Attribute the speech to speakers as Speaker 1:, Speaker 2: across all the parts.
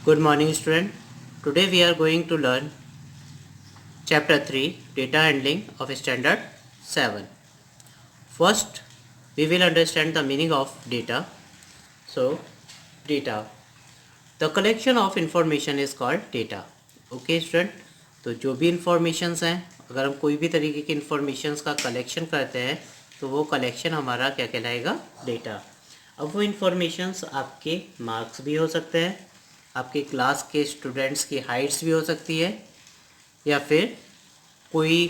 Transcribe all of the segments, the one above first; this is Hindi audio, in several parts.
Speaker 1: Good morning student. Today we are going to learn chapter 3 data handling of standard 7. First we will understand the meaning of data. So data, the collection of information is called data. Okay student, तो जो भी इंफॉर्मेशंस हैं, अगर हम कोई भी तरीके की इंफॉर्मेशंस का कलेक्शन करते हैं तो वो कलेक्शन हमारा क्या कहलाएगा? डेटा. अब वो इंफॉर्मेशंस आपके मार्क्स भी हो सकते हैं, आपके क्लास के स्टूडेंट्स की हाइट्स भी हो सकती है, या फिर कोई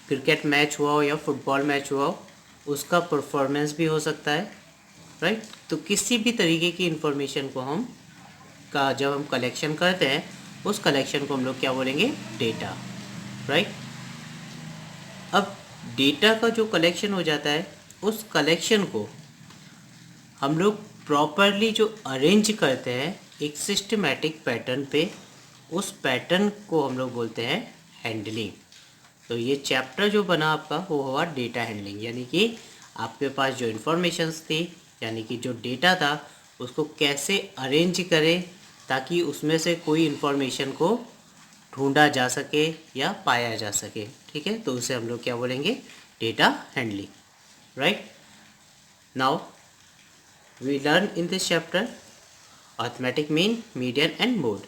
Speaker 1: क्रिकेट मैच हुआ हो या फुटबॉल मैच हुआ हो उसका परफॉर्मेंस भी हो सकता है. राइट. तो किसी भी तरीके की इंफॉर्मेशन को जब हम कलेक्शन करते हैं उस कलेक्शन को हम लोग क्या बोलेंगे? डेटा. राइट. अब डेटा का जो कलेक्शन हो जाता है उस कलेक्शन को हम लोग प्रॉपरली जो अरेंज करते हैं एक सिस्टमैटिक पैटर्न पे, उस पैटर्न को हम लोग बोलते हैं हैंडलिंग. तो ये चैप्टर जो बना आपका वो हुआ डेटा हैंडलिंग, यानी कि आपके पास जो इन्फॉर्मेशंस थी, यानी कि जो डेटा था उसको कैसे अरेंज करें ताकि उसमें से कोई इन्फॉर्मेशन को ढूंढा जा सके या पाया जा सके. ठीक है, तो उसे हम लोग क्या बोलेंगे? Data handling. Right. Now we learn in this chapter arithmetic mean, median and mode.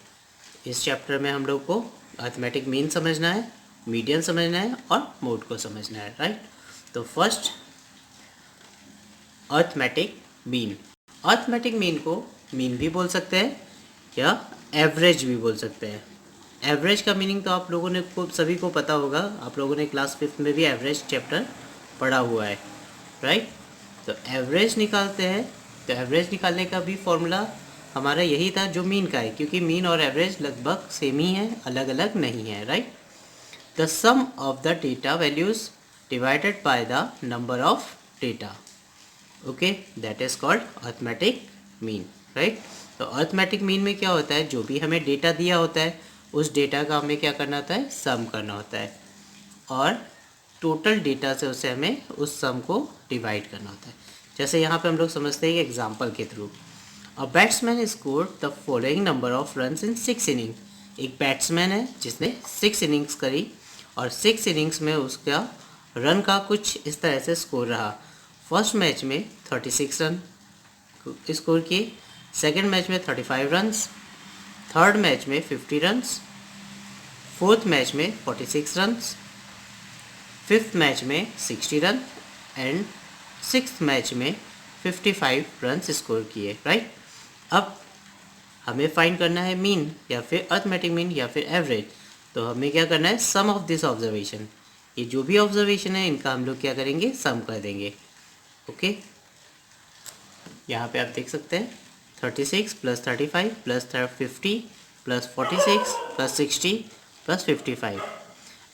Speaker 1: इस चैप्टर में हम लोग को अरिथमेटिक मीन समझना है, मीडियन समझना है और मोड को समझना है. राइट. तो first arithmetic mean. Arithmetic mean को मीन भी बोल सकते हैं या एवरेज भी बोल सकते हैं. एवरेज का मीनिंग तो आप लोगों ने सभी को पता होगा, आप लोगों ने क्लास 5 में भी एवरेज चैप्टर पढ़ा हुआ है. राइट. तो एवरेज निकालते हैं, तो एवरेज निकालने का भी फॉर्मूला हमारा यही था जो मीन का है, क्योंकि मीन और एवरेज लगभग सेम ही है, अलग अलग नहीं है. Right. The sum of the data values divided by the number of data. Okay, that is called arithmetic mean. Right. तो अरिथमेटिक मीन में क्या होता है? जो भी हमें डेटा दिया होता है उस डेटा का हमें क्या करना होता है? सम करना होता है, और टोटल डेटा से उसे हमें उस सम को डिवाइड करना होता है. जैसे यहाँ पे हम लोग समझते हैं एग्जाम्पल के through. A batsman scored the following number of runs in 6 inning. एक बैट्समैन है जिसने 6 इनिंग्स करी और 6 इनिंग्स में उसका रन का कुछ इस तरह से स्कोर रहा. फर्स्ट मैच में 36 रन स्कोर किए, सेकेंड मैच में 35 रन्स, थर्ड मैच में 50 रन्स, फोर्थ मैच में 46 रन्स, फिफ्थ मैच में 60 रन एंड सिक्स्थ मैच में 55 रन्स स्कोर किए. राइट. अब हमें फाइंड करना है मीन या फिर अरिथमेटिक मीन या फिर एवरेज. तो हमें क्या करना है? सम ऑफ दिस ऑब्जर्वेशन. ये जो भी ऑब्जर्वेशन है इनका हम लोग क्या करेंगे? सम कर देंगे. ओके, यहाँ पे आप देख सकते हैं 36 plus 35 plus 50 plus 46 plus 60 plus 55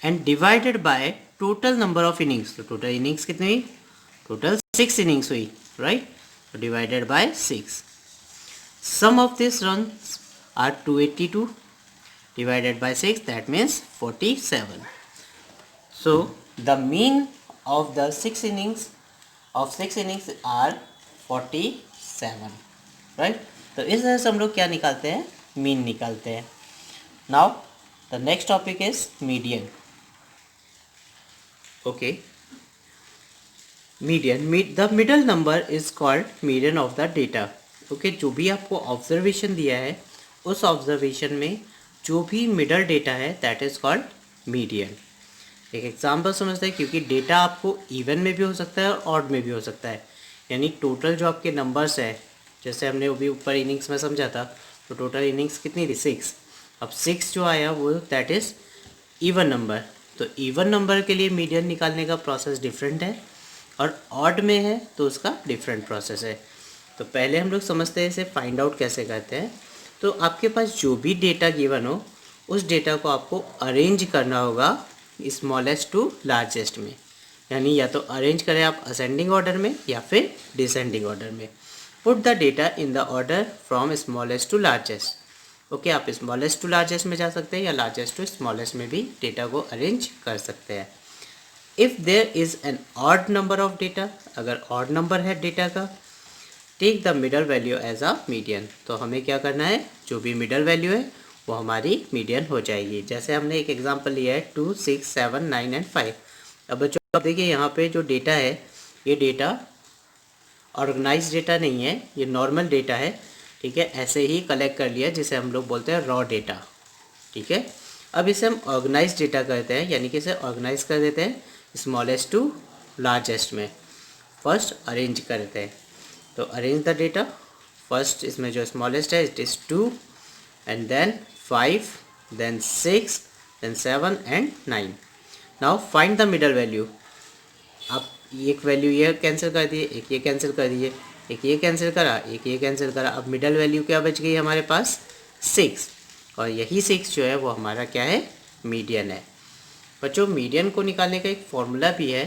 Speaker 1: and divided by total number of innings. तो टोटल इनिंग्स कितनी हुई? टोटल 6 इनिंग्स हुई. राइट. तो divided by 6. Sum of this runs are 282 divided by 6, that means 47. So the mean of the 6 innings are 47. Right. तो इस तरह से हम लोग क्या निकालते हैं? मीन निकालते हैं. Now the next topic is median. Okay, median, the middle number is called median of the data. Okay, जो भी आपको ऑब्जर्वेशन दिया है उस ऑब्जर्वेशन में जो भी मिडल डेटा है दैट इज कॉल्ड मीडियन. एक एग्जांपल समझते हैं, क्योंकि डेटा आपको इवन में भी हो सकता है और ऑड में भी हो सकता है. यानी टोटल जो आपके नंबर्स है, जैसे हमने अभी ऊपर इनिंग्स में समझा था, तो टोटल इनिंग्स कितनी थी? 6. अब 6 जो आया वो दैट इज़ इवन नंबर. तो इवन नंबर के लिए मीडियन निकालने का प्रोसेस डिफरेंट है, और ऑड में है तो उसका डिफरेंट प्रोसेस है. तो पहले हम लोग समझते हैं इसे फाइंड आउट कैसे करते हैं. तो आपके पास जो भी डेटा गिवन हो उस डेटा को आपको अरेंज करना होगा स्मॉलेस्ट टू लार्जेस्ट में. यानी या तो अरेंज करें आप असेंडिंग ऑर्डर में या फिर डिसेंडिंग ऑर्डर में. Put the data in the order from smallest to largest. Okay, आप स्मॉलेस्ट टू लार्जेस्ट में जा सकते हैं या लार्जेस्ट टू स्मॉलेस्ट में भी डेटा को अरेंज कर सकते हैं. If there is an odd number of data, अगर ऑड नंबर है डेटा का, take the middle value as a median. तो हमें क्या करना है, जो भी मिडल वैल्यू है वो हमारी मीडियन हो जाएगी। जैसे हमने एक एग्जांपल लिया है 2, 6, 7, 9 एंड 5। अब बच्चों आप देखिए यहाँ पे जो डेटा है ये डेटा ऑर्गेनाइज डेटा नहीं है, ये नॉर्मल डेटा है, ठीक है, ऐसे ही कलेक्ट कर लिया जिसे हम लोग बोलते हैं रॉ डेटा, ठीक है। अब इसे हम ऑर्गेनाइज डेटा करते हैं, यानी कि इसे ऑर्गेनाइज कर देते हैं स्मॉलेस्ट टू लार्जेस्ट में। फर्स्ट अरेंज करते हैं, तो अरेंज द डेटा। फर्स्ट इसमें जो स्मॉलेस्ट है it is 2 and then 5 then 6 then 7 and 9। Now find the middle value. आप एक वैल्यू ये कैंसिल कर दिए, एक ये कैंसिल कर दिए, एक ये कैंसिल करा, एक ये कैंसिल करा, अब मिडल वैल्यू क्या बच गई हमारे पास 6। और यही 6 जो है वो हमारा क्या है, मीडियन है। बच्चों मीडियन को निकालने का एक फॉर्मूला भी है,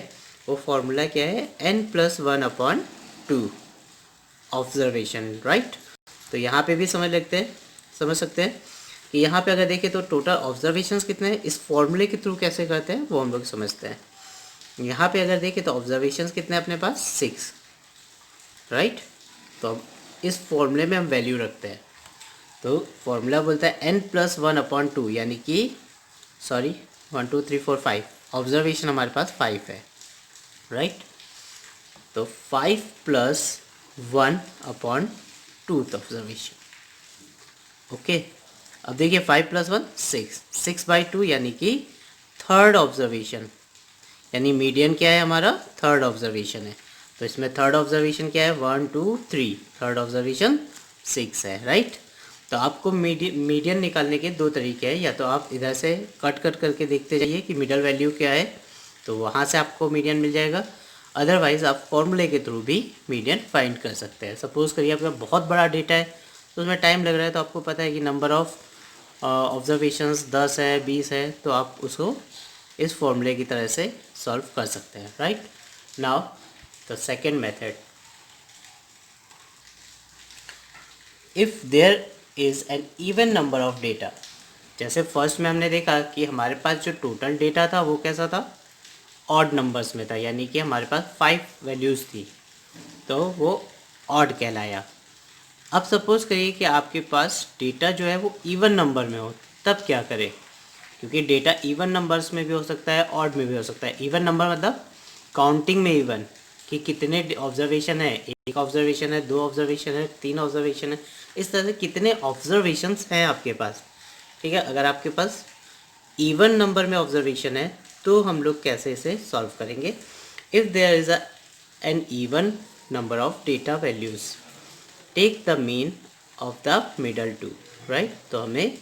Speaker 1: वो फॉर्मूला क्या है, n+1/2 ऑब्जर्वेशन, राइट। तो यहाँ पे भी समझ सकते हैं कि यहाँ पे अगर देखें तो टोटल ऑब्जर्वेशंस कितने हैं, इस फॉर्मूले के थ्रू कैसे करते हैं वो हम लोग समझते हैं। यहाँ पे अगर देखें तो ऑब्जर्वेशंस कितने हैं अपने पास 6, राइट। तो अब इस फॉर्मूले में हम वैल्यू रखते हैं, तो फॉर्मूला बोलता है n+1/2, यानी कि 1 2 3 4 5 ऑब्जर्वेशन हमारे पास 5 है, राइट। तो 5 + 1/2 ऑब्जर्वेशन, ओके। अब देखिए 5 + 1 6/2 यानी कि थर्ड ऑब्जर्वेशन, यानी मीडियन क्या है हमारा, थर्ड ऑब्जर्वेशन है। तो इसमें थर्ड ऑब्जर्वेशन क्या है 1 2 3, थर्ड ऑब्जर्वेशन 6 है, राइट। तो आपको मीडियन निकालने के दो तरीके हैं, या तो आप इधर से कट करके देखते जाइए कि मिडल वैल्यू क्या है, तो वहाँ से आपको मीडियन मिल जाएगा। अदरवाइज़ आप फॉर्मूले के थ्रू भी मीडियन फाइंड कर सकते हैं। सपोज़ करिए आपका बहुत बड़ा डेटा है तो उसमें टाइम लग रहा है, तो आपको पता है कि नंबर ऑफ़ ऑब्जर्वेशंस 10 है 20 है, तो आप उसको इस फॉर्मूले की तरह से सॉल्व कर सकते हैं, right. Now the second method, if there is an even number of data. जैसे फर्स्ट में हमने देखा कि हमारे पास जो टोटल डेटा था वो कैसा था, ऑड नंबर्स में था, यानी कि हमारे पास 5 वैल्यूज़ थी, तो वो ऑड कहलाया। अब सपोज़ करिए कि आपके पास डेटा जो है वो इवन नंबर में हो, तब क्या करें, क्योंकि डेटा इवन नंबर्स में भी हो सकता है, ऑड में भी हो सकता है। इवन नंबर मतलब काउंटिंग में इवन, कि कितने ऑब्जर्वेशन है, एक ऑब्जर्वेशन है, 2 ऑब्जर्वेशन है, 3 ऑब्जर्वेशन है, इस तरह से कितने ऑब्जर्वेशंस हैं आपके पास, ठीक है। अगर आपके पास इवन नंबर में ऑब्जर्वेशन है तो हम लोग कैसे इसे सॉल्व करेंगे, if there is an even number of data values, take the mean of the middle two, right. तो हमें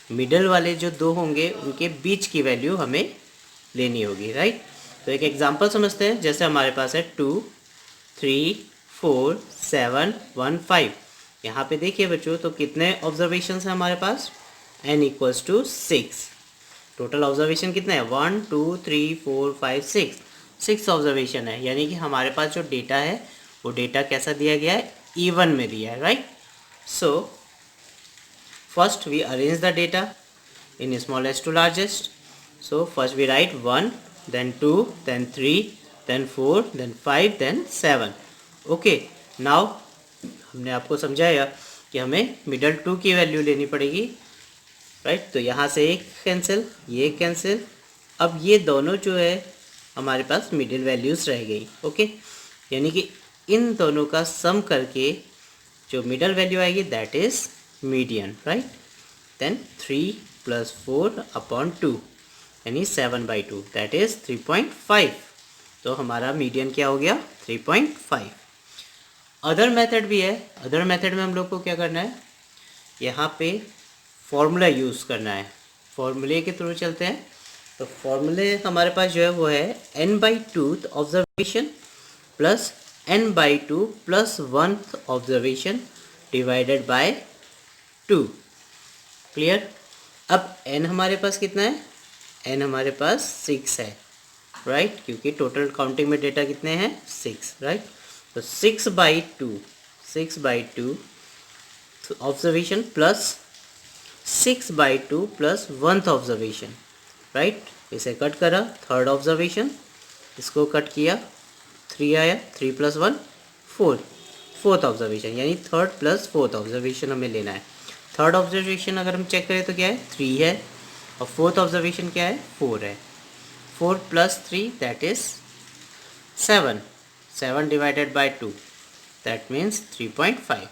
Speaker 1: मिडल वाले जो दो होंगे उनके बीच की वैल्यू हमें लेनी होगी, राइट। तो एक एग्जांपल समझते हैं। जैसे हमारे पास है 2 3 4 7 1 5। यहाँ पे देखिए बच्चों, तो कितने ऑब्जर्वेशंस हैं हमारे पास, n = 6। टोटल ऑब्जर्वेशन कितने हैं 1 2 3 4 5 6 ऑब्जर्वेशन है, यानी कि हमारे पास जो डेटा है वो डेटा कैसा दिया गया है, इवन में दिया है, right. So first we arrange the data in smallest to largest. So first we write 1, then 2, then 3, then 4, then 5, then 7. Okay, now हमने आपको समझाया कि हमें मिडल 2 की वैल्यू लेनी पड़ेगी, राइट। तो यहाँ से एक कैंसिल, ये कैंसिल, अब ये दोनों जो है हमारे पास मिडिल वैल्यूज़ रह गई, ओके। यानी कि इन दोनों का सम करके जो मिडल वैल्यू आएगी that is median, right. Then 3 + 4/2 यानी 7/2, दैट इज़ 3.5। तो हमारा मीडियन क्या हो गया 3.5। अदर मेथड भी है। अदर मेथड में हम लोग को क्या करना है, यहाँ पे फॉर्मूला यूज़ करना है। फॉर्मूले के थ्रू चलते हैं। तो फॉर्मूले हमारे पास जो है वो है n/2 observation plus n/2 + 1th observation divided by 2। Clear. अब n हमारे पास कितना है, n हमारे पास 6 है, राइट, क्योंकि टोटल काउंटिंग में डेटा कितने हैं 6, राइट। तो 6/2 observation plus 6/2 + 1th observation, right. इसे कट करा, थर्ड ऑब्जर्वेशन, इसको कट किया, 3 आया, 3 + 1 4, फोर्थ ऑब्जर्वेशन, यानी थर्ड प्लस फोर्थ ऑब्जर्वेशन हमें लेना है। थर्ड ऑब्जर्वेशन अगर हम चेक करें तो क्या है 3 है, और फोर्थ ऑब्जर्वेशन क्या है 4 है। 4 plus 3 that is 7, 7 divided by 2 that means 3.5।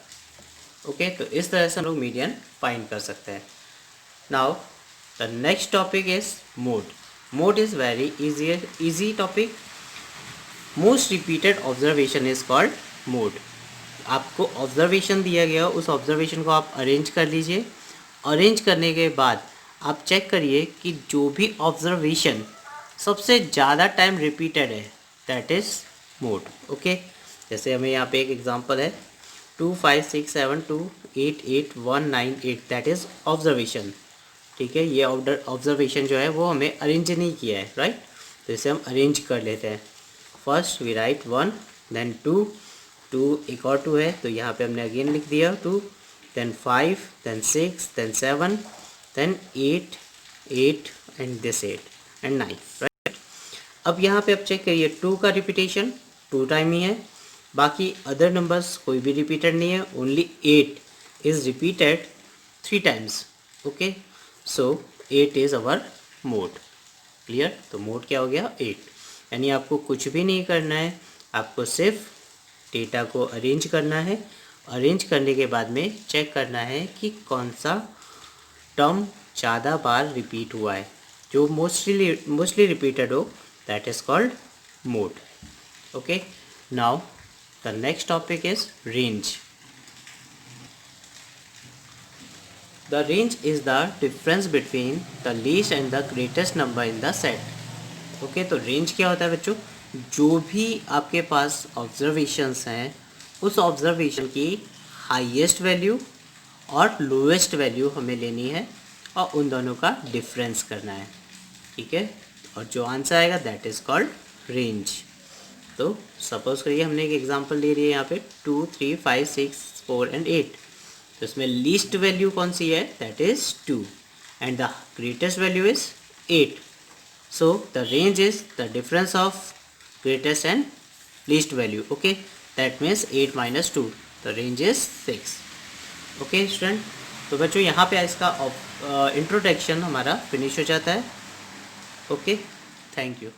Speaker 1: Okay, तो इस तरह से हम लोग मीडियन फाइंड कर सकते हैं। Now the next topic is mode. Mode is very easy topic. Most repeated observation is called mode. आपको ऑब्जर्वेशन दिया गया, उस ऑब्जर्वेशन को आप अरेंज कर लीजिए। अरेंज करने के बाद आप चेक करिए कि जो भी ऑब्जर्वेशन सबसे ज़्यादा टाइम रिपीटेड है दैट इज़ मोड। ओके, जैसे हमें यहाँ पे एक एग्जांपल है 2 5 6 7 2 8 8 1 9 8 दैट इज़ ऑब्जर्वेशन। ठीक है, ये ऑब्जर्वेशन जो है वो हमें अरेंज नहीं किया है, राइट। तो इसे हम अरेंज कर लेते हैं। फर्स्ट वी राइट 1, देन 2, एक और 2 है तो यहाँ पे हमने अगेन लिख दिया 2, then 5, then 6, then 7, then 8 and this 8 and 9, right. अब यहाँ पे आप चेक करिए 2 का रिपीटेशन 2 टाइम ही है, बाकी अदर नंबर्स कोई भी रिपीटेड नहीं है, only 8 is repeated 3 times. Okay, so 8 is our mode. Clear, तो मोड क्या हो गया 8। यानी आपको कुछ भी नहीं करना है, आपको सिर्फ डेटा को अरेंज करना है। अरेंज करने के बाद में चेक करना है कि कौन सा टर्म ज़्यादा बार रिपीट हुआ है, जो मोस्टली रिपीटेड हो that is called mode. Okay, now the next topic is range. The range is the difference between the least and the greatest number in the set. Okay, तो रेंज क्या होता है बच्चों, जो भी आपके पास ऑब्जर्वेशंस हैं उस ऑब्जर्वेशन की हाईएस्ट वैल्यू और लोएस्ट वैल्यू हमें लेनी है और उन दोनों का डिफरेंस करना है। ठीक है, और जो आंसर आएगा दैट इज़ कॉल्ड रेंज। तो सपोज करिए हमने एक एग्जांपल ले लिया यहाँ पे 2 3 5 6 4 एंड 8। तो इसमें लीस्ट वैल्यू कौन सी है that is 2 and the greatest value is 8। So the range is the difference of greatest and least value. Okay, that means 8 - 2, the range is 6। Okay student, तो बच्चों यहाँ पे इसका इंट्रोडक्शन हमारा फिनिश हो जाता है। Okay, thank you.